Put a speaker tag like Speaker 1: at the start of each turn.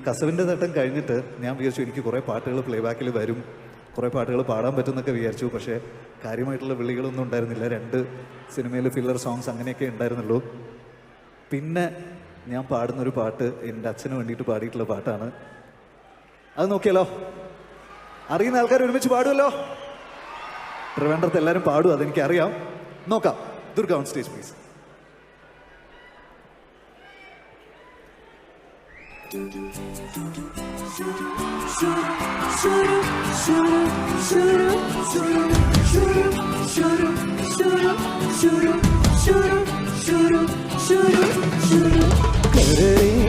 Speaker 1: കസവിൻ്റെ തട്ടം കഴിഞ്ഞിട്ട് ഞാൻ വിചാരിച്ചു എനിക്ക് കുറേ പാട്ടുകൾ പ്ലേ ബാക്കിൽ വരും, കുറേ പാട്ടുകൾ പാടാൻ പറ്റുമെന്നൊക്കെ വിചാരിച്ചു. പക്ഷേ കാര്യമായിട്ടുള്ള വിളികളൊന്നും ഉണ്ടായിരുന്നില്ല. 2 സിനിമയിൽ ഫില്ലർ സോങ്സ് അങ്ങനെയൊക്കെ ഉണ്ടായിരുന്നുള്ളൂ. പിന്നെ ഞാൻ പാടുന്നൊരു പാട്ട് എൻ്റെ അച്ഛന് വേണ്ടിയിട്ട് പാടിയിട്ടുള്ള പാട്ടാണ്. അത് നോക്കിയാലോ? അറിയുന്ന ആൾക്കാർ ഒരുമിച്ച് പാടുമല്ലോ. ട്രിവാൻഡ്രത്ത് എല്ലാവരും പാടും, അതെനിക്കറിയാം. നോക്കാം. Durga on stage please.
Speaker 2: കരളേ